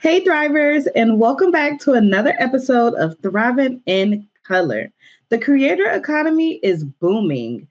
Hey, Thrivers, and welcome back to another episode of Thrivin in Color. The creator economy is booming.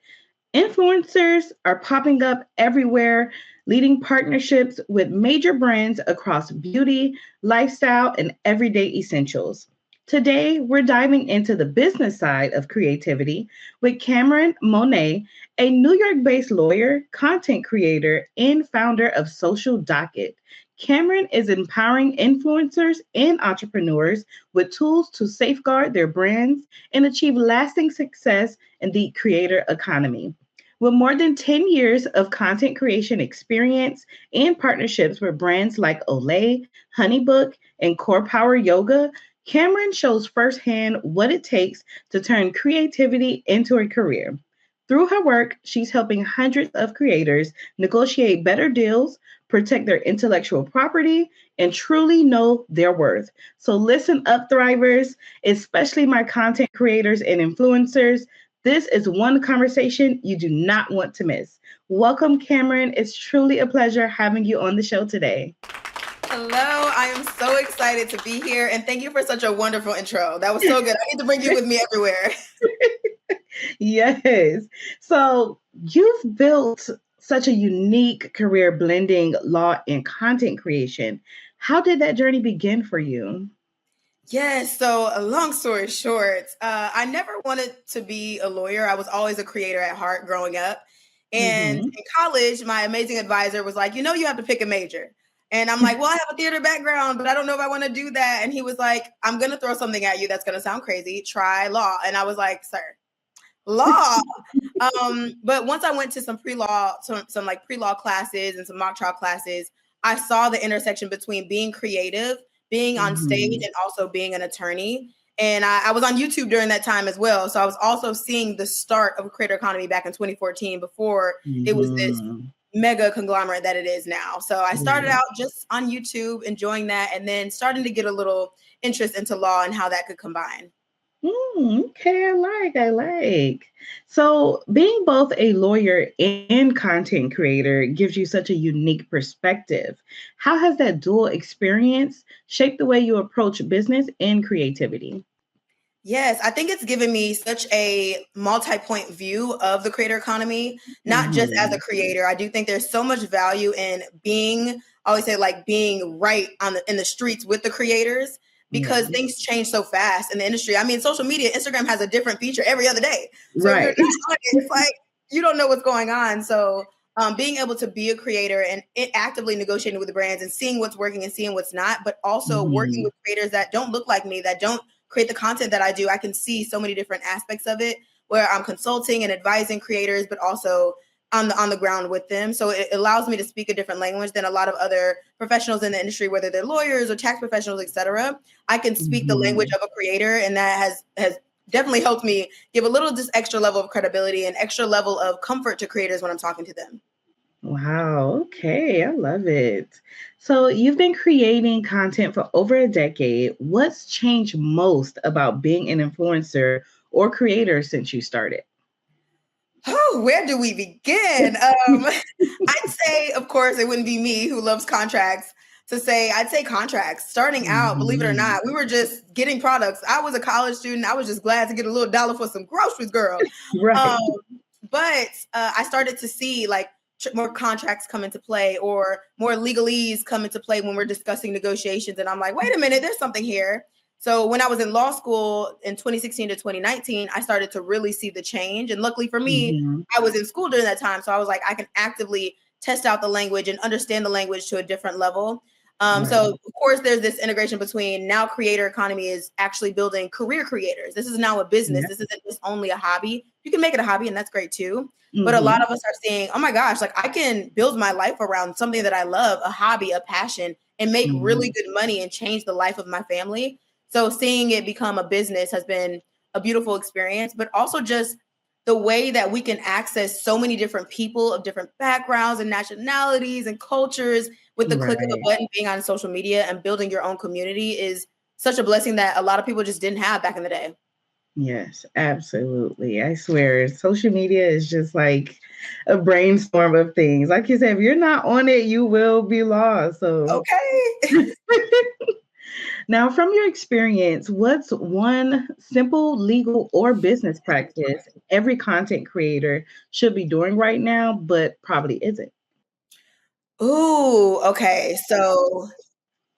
Influencers are popping up everywhere, leading partnerships with major brands across beauty, lifestyle, and everyday essentials. Today, we're diving into the business side of creativity with Kameron Monet, a New York based lawyer, content creator, and founder of Social Docket. Cameron is empowering influencers and entrepreneurs with tools to safeguard their brands and achieve lasting success in the creator economy. With more than 10 years of content creation experience and partnerships with brands like Olay, Honeybook, and Core Power Yoga, Cameron shows firsthand what it takes to turn creativity into a career. Through her work, she's helping hundreds of creators negotiate better deals, protect their intellectual property, and truly know their worth. So, listen up, Thrivers, especially my content creators and influencers. This is one conversation you do not want to miss. Welcome, Cameron. It's truly a pleasure having you on the show today. Hello, I am so excited to be here, and thank you for such a wonderful intro. That was so good. I need to bring you with me everywhere. Yes. So, you've built such a unique career blending law and content creation. How did that journey begin for you? Yes, so a long story short, I never wanted to be a lawyer. I was always a creator at heart growing up. And Mm-hmm. in college, my amazing advisor was like, you have to pick a major. And I'm like, well, I have a theater background, but I don't know if I want to do that. And he was like, I'm going to throw something at you that's going to sound crazy. Try law. And I was like, sir, law. But once I went to some pre-law, some like pre-law classes and some mock trial classes, I saw the intersection between being creative, being on stage, Mm-hmm. and also being an attorney. And I was on YouTube during that time as well. So I was also seeing the start of a creator economy back in 2014 before it was this Mm-hmm. mega conglomerate that it is now. So I started Right. out just on YouTube, enjoying that, and then starting to get a little interest into law and how that could combine. Okay, I like. So, being both a lawyer and content creator gives you such a unique perspective. How has that dual experience shaped the way you approach business and creativity? Yes, I think it's given me such a multi-point view of the creator economy, not just as a Mhm. creator. I do think there's so much value in being, I always say like being right in the streets with the creators because Yes. things change so fast in the industry. I mean, social media, Instagram has a different feature every other day. So if you're Right. not on it, it's like you don't know what's going on. So being able to be a creator and actively negotiating with the brands and seeing what's working and seeing what's not, but also working Mhm. with creators that don't look like me, that don't create the content that I do, I can see so many different aspects of it where I'm consulting and advising creators, but also on the ground with them. So it allows me to speak a different language than a lot of other professionals in the industry, whether they're lawyers or tax professionals, etc. I can speak the language Mhm. of a creator, and that has definitely helped me give a little just extra level of credibility and extra level of comfort to creators when I'm talking to them. Wow. Okay. I love it. So, you've been creating content for over a decade. What's changed most about being an influencer or creator since you started? Oh, where do we begin? I'd say, of course, it wouldn't be me who loves contracts to say, I'd say contracts. Starting out, believe it or Mhm. not, we were just getting products. I was a college student. I was just glad to get a little dollar for some groceries, girl. Um, Right. but I started to see like more contracts come into play or more legalese come into play when we're discussing negotiations. And I'm like, wait a minute, there's something here. So when I was in law school in 2016 to 2019, I started to really see the change. And luckily for me, Mhm. I was in school during that time. So I was like, I can actively test out the language and understand the language to a different level. So Right. of course, there's this integration between now creator economy is actually building career creators. This is now a business. Yeah. This isn't just only a hobby. You can make it a hobby, and that's great too. But a lot Mhm. of us are saying, oh my gosh, like I can build my life around something that I love, a hobby, a passion, and make really Mhm. good money and change the life of my family. So seeing it become a business has been a beautiful experience, but also just the way that we can access so many different people of different backgrounds and nationalities and cultures with the click of a Right. button being on social media and building your own community is such a blessing that a lot of people just didn't have back in the day. Yes, absolutely. I swear, social media is just like a brainstorm of things. Like you said, if you're not on it, you will be lost. So, Okay. Now, from your experience, what's one simple legal or business practice every content creator should be doing right now, but probably isn't? Ooh, okay. So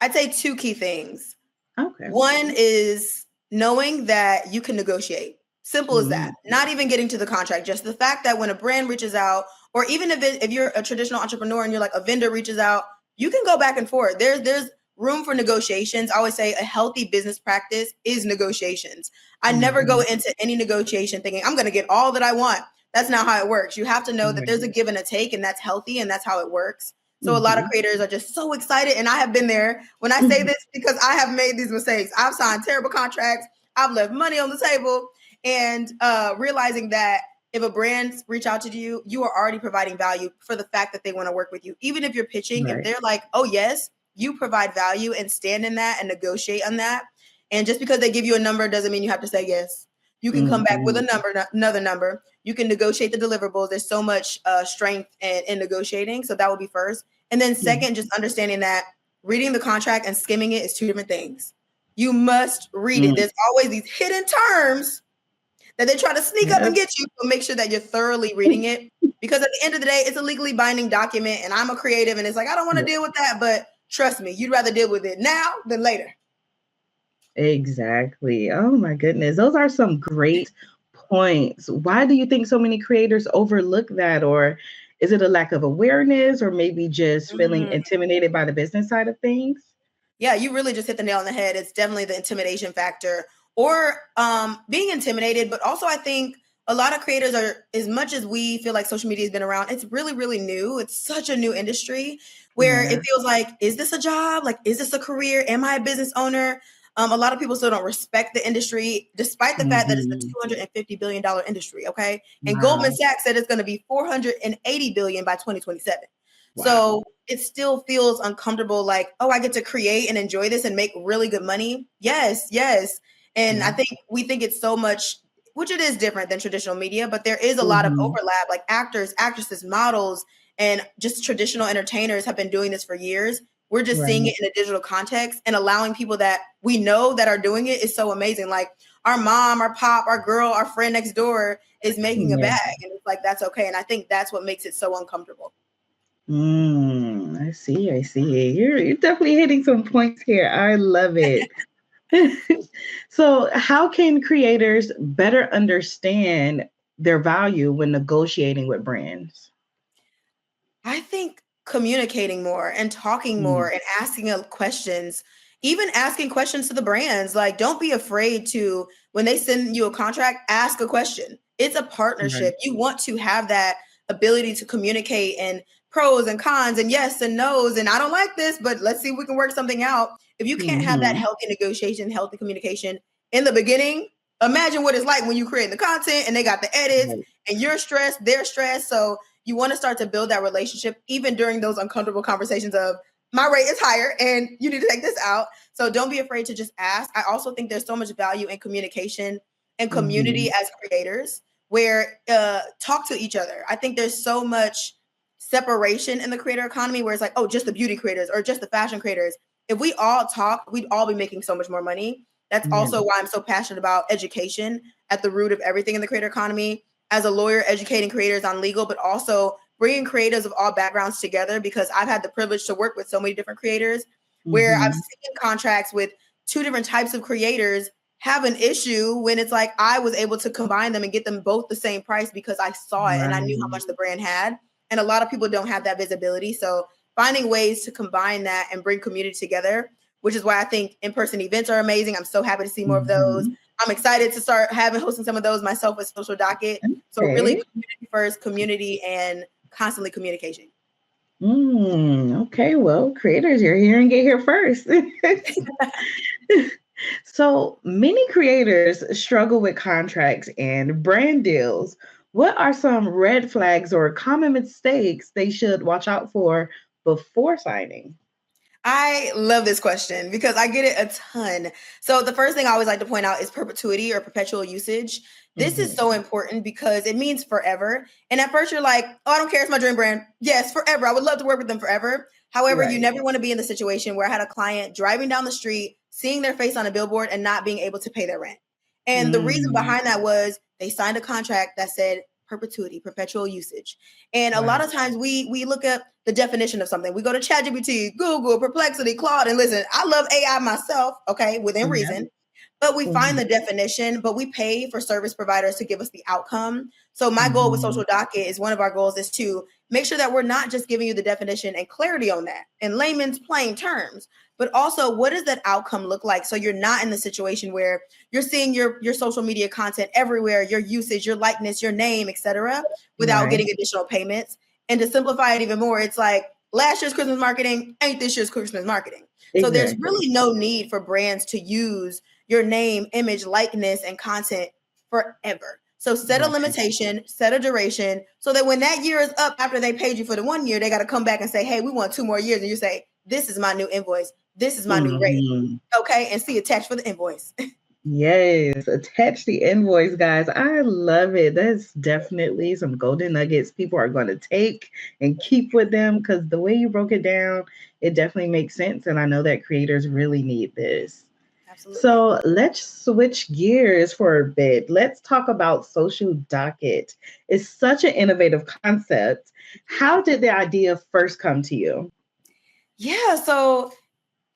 I'd say two key things. Okay. One is knowing that you can negotiate. Simple as that. Mm, Not even getting to the contract, just the fact that when a brand reaches out, or even if you're a traditional entrepreneur and you're like a vendor reaches out, you can go back and forth. There's room for negotiations. I always say a healthy business practice is negotiations. I never go mhm. into any negotiation thinking I'm going to get all that I want. That's not how it works. You have to know that there's a Right. give and a take, and that's healthy, and that's how it works. So a lot of Mhm. creators are just so excited, and I have been there. When I say this, because I have made these mistakes. I've signed terrible contracts. I've left money on the table, and realizing that if a brand reach out to you, you are already providing value for the fact that they want to work with you. Even if you're pitching, if Right. they're like, "Oh yes," you provide value and stand in that and negotiate on that. And just because they give you a number doesn't mean you have to say yes. You can come back with a Mhm. number, another number. You can negotiate the deliverables. There's so much strength in negotiating. So that would be first. And then Mhm. second, just understanding that reading the contract and skimming it is two different things. You must read it. Mm. There's always these hidden terms that they try to sneak up and Yep. get you. So make sure that you're thoroughly reading it. Because at the end of the day, it's a legally binding document. And I'm a creative and it's like, I don't want to Yep. deal with that. But trust me, you'd rather deal with it now than later. Exactly. Oh my goodness. Those are some great points. Why do you think so many creators overlook that? Or is it a lack of awareness or maybe just feeling Mhm. intimidated by the business side of things? Yeah, you really just hit the nail on the head. It's definitely the intimidation factor or being intimidated. But also, I think a lot of creators are, as much as we feel like social media has been around, it's really, really new. It's such a new industry where it Yeah. feels like, is this a job? Like, is this a career? Am I a business owner? A lot of people still don't respect the industry, despite the fact that it's a Mhm. $250 billion industry. Okay. And Goldman Wow. Sachs said it's going to be 480 billion by 2027. Wow. So it still feels uncomfortable, like, oh, I get to create and enjoy this and make really good money. Yes, yes. And I Yeah. think we think it's so much, which it is different than traditional media, but there is a lot of Mhm. overlap. Like actors, actresses, models, and just traditional entertainers have been doing this for years. We're just seeing Right. it in a digital context and allowing people that we know that are doing it is so amazing. Like our mom, our pop, our girl, our friend next door is making a Yeah. bag. And it's like, that's okay. And I think that's what makes it so uncomfortable. I see. I see. You're definitely hitting some points here. I love it. So, how can creators better understand their value when negotiating with brands? I think communicating more and talking more Mm, and asking questions, even asking questions to the brands. Like, don't be afraid to, when they send you a contract, ask a question. It's a right. partnership. You want to have that ability to communicate and pros and cons and yes and no's. And I don't like this, but let's see if we can work something out. If you can't have that Hmm. healthy negotiation, healthy communication in the beginning, imagine what it's like when you create the content and they got the edits Right. and you're stressed, they're stressed. So you want to start to build that relationship even during those uncomfortable conversations of my rate is higher and you need to take this out. So don't be afraid to just ask. I also think there's so much value in communication and community Hmm. as creators where talk to each other. I think there's so much separation in the creator economy where it's like, oh, just the beauty creators or just the fashion creators. If we all talk, we'd all be making so much more money. That's Yeah. also why I'm so passionate about education at the root of everything in the creator economy as a lawyer, educating creators on legal, but also bringing creatives of all backgrounds together because I've had the privilege to work with so many different creators where I've Hmm. seen contracts with two different types of creators have an issue when it's like I was able to combine them and get them both the same price because I saw it and I knew how Right. much the brand had. And a lot of people don't have that visibility. So finding ways to combine that and bring community together, which is why I think in-person events are amazing. I'm so happy to see more of those. Hmm. I'm excited to start hosting some of those myself with Social Docket. So really Okay. community first, community and constantly communication. Okay. Well, creators, you're hearing it here first. So many creators struggle with contracts and brand deals. What are some red flags or common mistakes they should watch out for before signing? I love this question because I get it a ton. So the first thing I always like to point out is perpetuity or perpetual usage. This is Hmm. so important because it means forever. And at first you're like, oh, I don't care. It's my dream brand. Yes, forever. I would love to work with them forever. However, you Right. never want to be in the situation where I had a client driving down the street, seeing their face on a billboard and not being able to pay their rent. And the reason Mm. behind that was they signed a contract that said perpetuity, perpetual usage. And a Wow. lot of times we look up the definition of something. We go to ChatGPT, Google, Perplexity, Claude, and listen, I love AI myself, okay, within Yeah. reason. But we find the Mhm. definition, but we pay for service providers to give us the outcome. So my goal with Mhm. Social Docket is one of our goals is to make sure that we're not just giving you the definition and clarity on that in layman's plain terms, but also what does that outcome look like? So you're not in the situation where you're seeing your social media content everywhere, your usage, your likeness, your name, etc., without Right. getting additional payments. And to simplify it even more, it's like last year's Christmas marketing ain't this year's Christmas marketing. So there's Exactly. really no need for brands to use your name, image, likeness, and content forever. So set a Right. limitation, set a duration, so that when that year is up after they paid you for the 1 year, they got to come back and say, hey, we want 2 more years. And you say, this is my new invoice. This is my new rate. Mhm. Okay. And see attached for the invoice. Yes, attach the invoice, guys. I love it. That's definitely some golden nuggets people are going to take and keep with them because the way you broke it down, it definitely makes sense. And I know that creators really need this. Absolutely. So let's switch gears for a bit. Let's talk about social docket. It's such an innovative concept. How did the idea first come to you? Yeah. So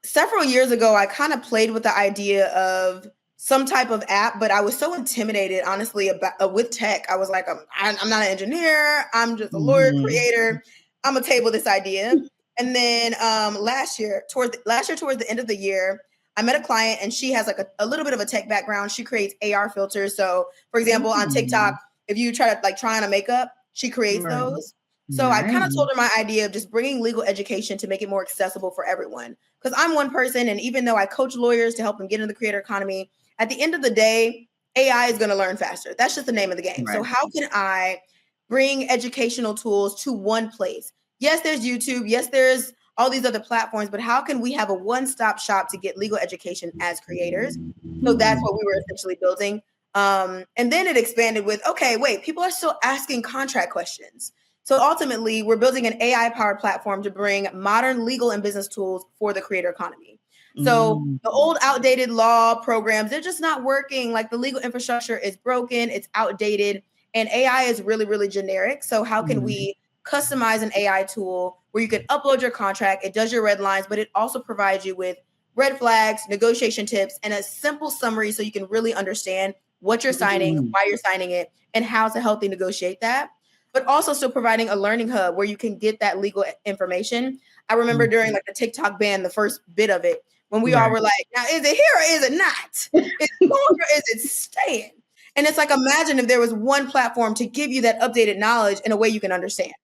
several years ago, I kind of played with the idea of some type of app, but I was so intimidated, honestly, about with tech. I was like, I'm not an engineer. I'm just a lawyer Mhm. creator. I'm gonna table this idea. And then last year towards the end of the year, I met a client and she has like a little bit of a tech background. She creates AR filters. So, for example, on TikTok, Mm. if you try to like try on a makeup, she creates Right. those. So I kind of Nice. told her my idea of just bringing legal education to make it more accessible for everyone because I'm one person, and even though I coach lawyers to help them get into the creator economy, at the end of the day, AI is going to learn faster. That's just the name of the game. So Right. how can I bring educational tools to one place? Yes, there's YouTube. Yes, there's all these other platforms, but how can we have a one-stop shop to get legal education as creators? So that's what we were essentially building. And then it expanded with, okay, wait, people are still asking contract questions. So ultimately, we're building an AI powered platform to bring modern legal and business tools for the creator economy. So Mm. the old outdated law programs, they're just not working. Like the legal infrastructure is broken, it's outdated, and AI is really, really generic. So how can Mm. we customize an AI tool where you can upload your contract, it does your red lines, but it also provides you with red flags, negotiation tips, and a simple summary so you can really understand what you're signing, Mm. why you're signing it, and how to healthy negotiate that, but also still providing a learning hub where you can get that legal information. I remember Mm. during like the TikTok ban, the first bit of it, when we all Right. were like, now is it here or is it not? Is it going or is it staying? And it's like, imagine if there was one platform to give you that updated knowledge in a way you can understand.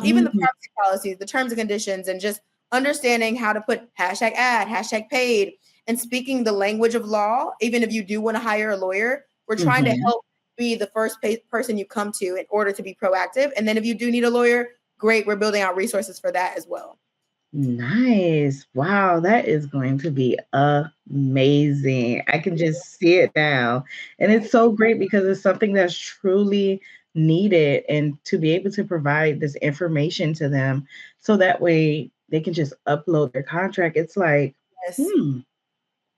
Even the Mhm. privacy policies, the terms and conditions, and just understanding how to put hashtag ad, hashtag paid, and speaking the language of law. Even if you do want to hire a lawyer, we're trying to Mhm. help be the first person you come to in order to be proactive. And then if you do need a lawyer, great, we're building out resources for that as well. Nice. Wow, that is going to be amazing. I can just see it now. And it's Right. so great because it's something that's truly needed and to be able to provide this information to them so that way they can just upload their contract. It's like, Yes. hmm,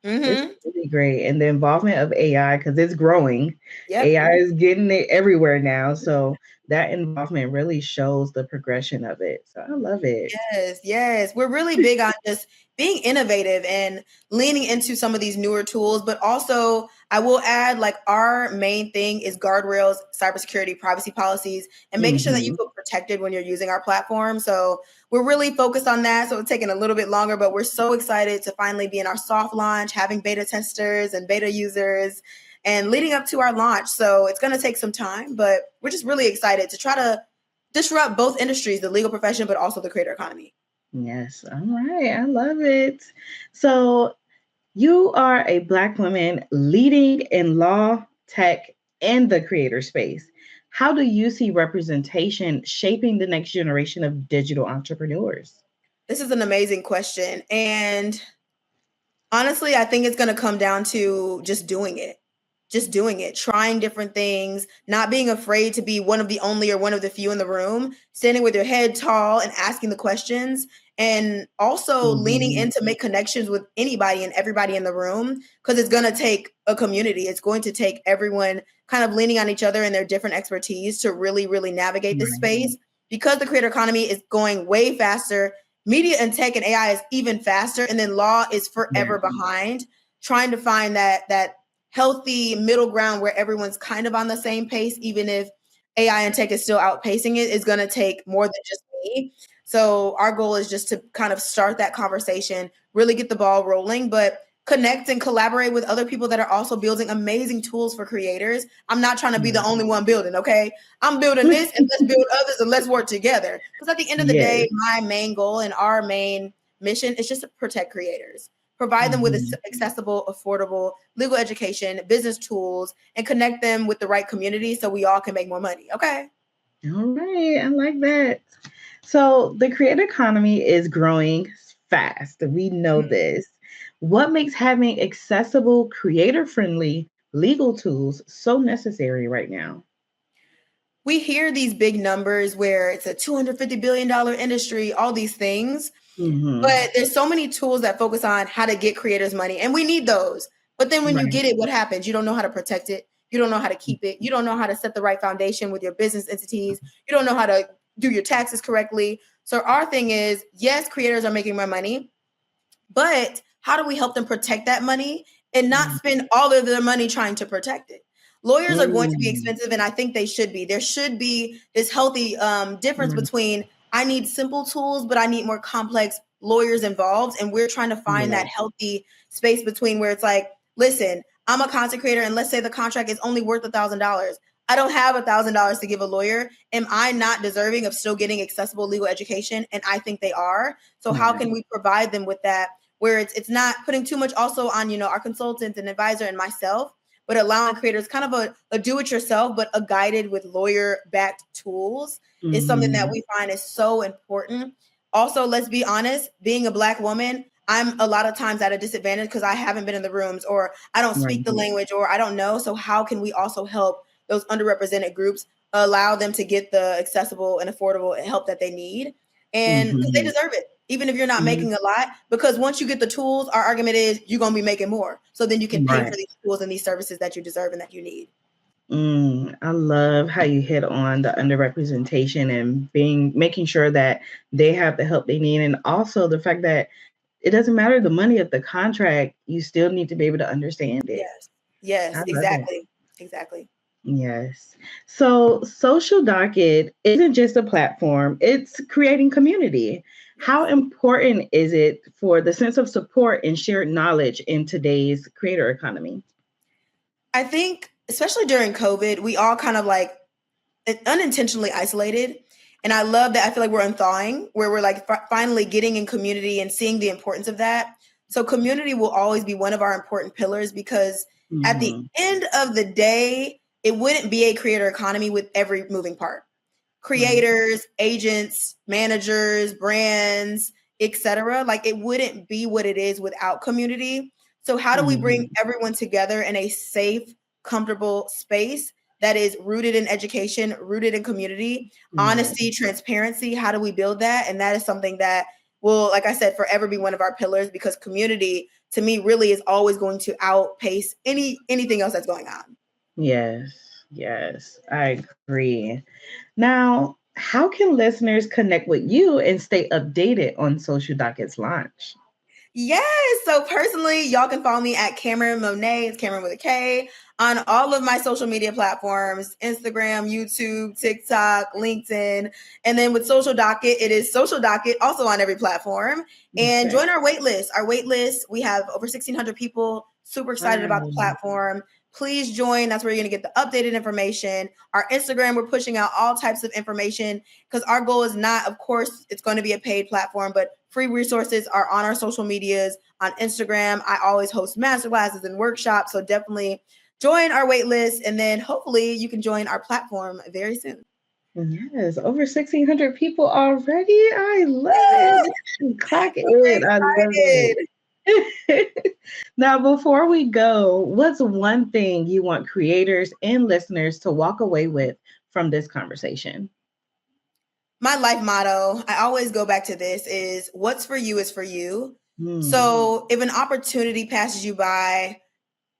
it's Mm-hmm. really great. And the involvement of AI, because it's growing, Yep. AI is getting it everywhere now. So that involvement really shows the progression of it. So I love it. Yes, yes. We're really big on just being innovative and leaning into some of these newer tools, but also I will add like our main thing is guardrails, cybersecurity, privacy policies, and making sure that you Mhm. feel protected when you're using our platform. So we're really focused on that. So it's taking a little bit longer, but we're so excited to finally be in our soft launch, having beta testers and beta users and leading up to our launch. So it's going to take some time, but we're just really excited to try to disrupt both industries, the legal profession, but also the creator economy. Yes. All right. I love it. So you are a Black woman leading in law, tech, and the creator space. How do you see representation shaping the next generation of digital entrepreneurs? This is an amazing question. And honestly, I think it's going to come down to just doing it, trying different things, not being afraid to be one of the only or one of the few in the room, standing with your head tall and asking the questions and also leaning in to make connections with anybody and everybody in the room, because it's going to take a community. It's going to take everyone kind of leaning on each other and their different expertise to really, really navigate this space, because the creator economy is going way faster. Media and tech and AI is even faster. And then law is forever behind, trying to find that healthy middle ground where everyone's kind of on the same pace, even if AI and tech is still outpacing it, is going to take more than just me. So our goal is just to kind of start that conversation, really get the ball rolling, but connect and collaborate with other people that are also building amazing tools for creators. I'm not trying to be the only one building, okay? I'm building this, and let's build others, and let's work together. Because at the end of the day, my main goal and our main mission is just to protect creators, provide them with accessible, affordable legal education, business tools, and connect them with the right community so we all can make more money, okay? All right, I like that. So the creator economy is growing fast. We know this. What makes having accessible, creator-friendly legal tools so necessary right now? We hear these big numbers where it's a $250 billion industry, all these things, but there's so many tools that focus on how to get creators money, and we need those. But then when you get it, what happens? You don't know how to protect it. You don't know how to keep it. You don't know how to set the right foundation with your business entities. You don't know how to do your taxes correctly. So our thing is, yes, creators are making more money, but how do we help them protect that money and not spend all of their money trying to protect it? Lawyers are going to be expensive, and I think they should be. There should be this healthy difference between, I need simple tools, but I need more complex lawyers involved. And we're trying to find that healthy space between where it's like, listen, I'm a content creator, and let's say the contract is only worth $1,000. I don't have $1,000 to give a lawyer. Am I not deserving of still getting accessible legal education? And I think they are. So how can we provide them with that, where it's not putting too much also on, our consultant and advisor and myself, but allowing creators kind of a do-it-yourself, but a guided with lawyer-backed tools is something that we find is so important. Also, let's be honest, being a Black woman, I'm a lot of times at a disadvantage because I haven't been in the rooms, or I don't speak the language, or I don't know. So how can we also help those underrepresented groups, allow them to get the accessible and affordable help that they need? And because they deserve it, even if you're not making a lot, because once you get the tools, our argument is you're going to be making more. So then you can pay for these tools and these services that you deserve and that you need. I love how you hit on the underrepresentation and making sure that they have the help they need. And also the fact that it doesn't matter the money of the contract, you still need to be able to understand it. Yes, exactly. Yes. So Social Docket isn't just a platform, it's creating community. How important is it for the sense of support and shared knowledge in today's creator economy? I think, especially during COVID, we all kind of like unintentionally isolated. And I love that. I feel like we're unthawing, where we're like finally getting in community and seeing the importance of that. So community will always be one of our important pillars, because at the end of the day, it wouldn't be a creator economy with every moving part. Creators, agents, managers, brands, etc. Like, it wouldn't be what it is without community. So how do we bring everyone together in a safe, comfortable space that is rooted in education, rooted in community, honesty, transparency? How do we build that? And that is something that will, like I said, forever be one of our pillars, because community, to me, really is always going to outpace anything else that's going on. Yes, I agree. Now, how can listeners connect with you and stay updated on Social Docket's launch? Yes. So personally, y'all can follow me at Kameron Monet. It's Kameron with a K, on all of my social media platforms: Instagram, YouTube, TikTok, LinkedIn. And then with Social Docket, it is Social Docket, also on every platform. And join our wait list. Our wait list, we have over 1,600 people. Super excited about the platform. Please join. That's where you're going to get the updated information. Our Instagram, we're pushing out all types of information, because our goal is not, of course, it's going to be a paid platform, but free resources are on our social medias. On Instagram, I always host masterclasses and workshops. So definitely join our wait list, and then hopefully you can join our platform very soon. Yes, over 1,600 people already. I love it. Clock it. I love it. Now, before we go, what's one thing you want creators and listeners to walk away with from this conversation? My life motto, I always go back to this, is what's for you is for you. Mm. So if an opportunity passes you by,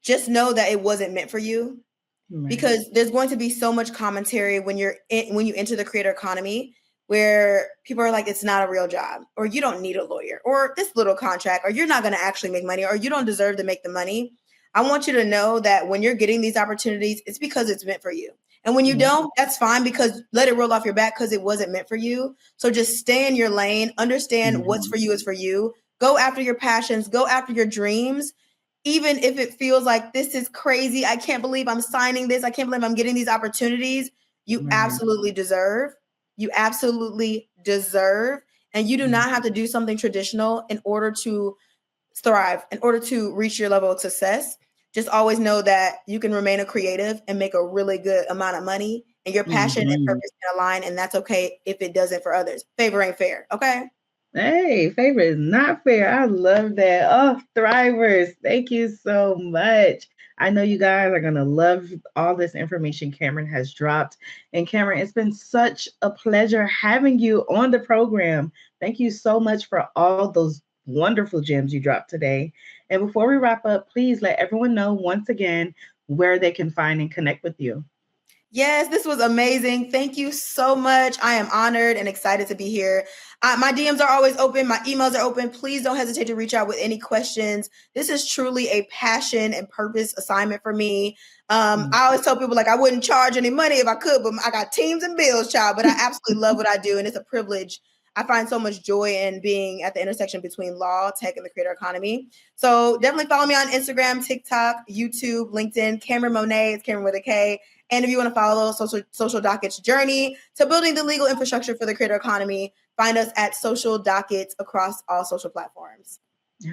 just know that it wasn't meant for you. Right. Because there's going to be so much commentary when you enter the creator economy, where people are like, it's not a real job, or you don't need a lawyer, or this little contract, or you're not going to actually make money, or you don't deserve to make the money. I want you to know that when you're getting these opportunities, it's because it's meant for you. And when you don't, that's fine, because let it roll off your back, because it wasn't meant for you. So just stay in your lane, understand what's for you is for you. Go after your passions, go after your dreams. Even if it feels like this is crazy, I can't believe I'm signing this, I can't believe I'm getting these opportunities, you absolutely deserve. You absolutely deserve. And you do not have to do something traditional in order to thrive, in order to reach your level of success. Just always know that you can remain a creative and make a really good amount of money, and your passion and purpose can align, and that's okay if it doesn't for others. Favor ain't fair, okay? Hey, favor is not fair. I love that. Oh, Thrivers, thank you so much. I know you guys are going to love all this information Kameron has dropped. And Kameron, it's been such a pleasure having you on the program. Thank you so much for all those wonderful gems you dropped today. And before we wrap up, please let everyone know once again where they can find and connect with you. Yes, this was amazing. Thank you so much. I am honored and excited to be here. My DMs are always open. My emails are open. Please don't hesitate to reach out with any questions. This is truly a passion and purpose assignment for me. I always tell people, like, I wouldn't charge any money if I could, but I got teams and bills, child. But I absolutely love what I do, and it's a privilege. I find so much joy in being at the intersection between law, tech, and the creator economy. So definitely follow me on Instagram, TikTok, YouTube, LinkedIn. Kameron Monet, it's Kameron with a K. And if you want to follow Social Docket's journey to building the legal infrastructure for the creator economy, find us at Social Docket across all social platforms.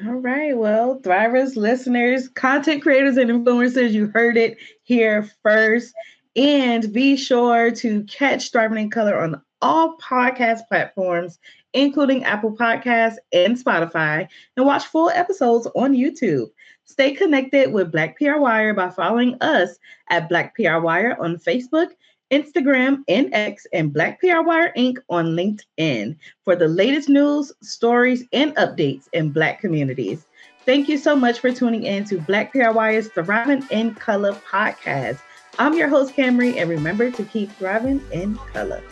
All right. Well, Thrivers listeners, content creators, and influencers, you heard it here first. And be sure to catch Thriving in Color on all podcast platforms, including Apple Podcasts and Spotify, and watch full episodes on YouTube. Stay connected with Black PR Wire by following us at Black PR Wire on Facebook, Instagram, and X, and Black PR Wire Inc. on LinkedIn for the latest news, stories, and updates in Black communities. Thank you so much for tuning in to Black PR Wire's Thriving in Color podcast. I'm your host, Camry, and remember to keep thriving in color.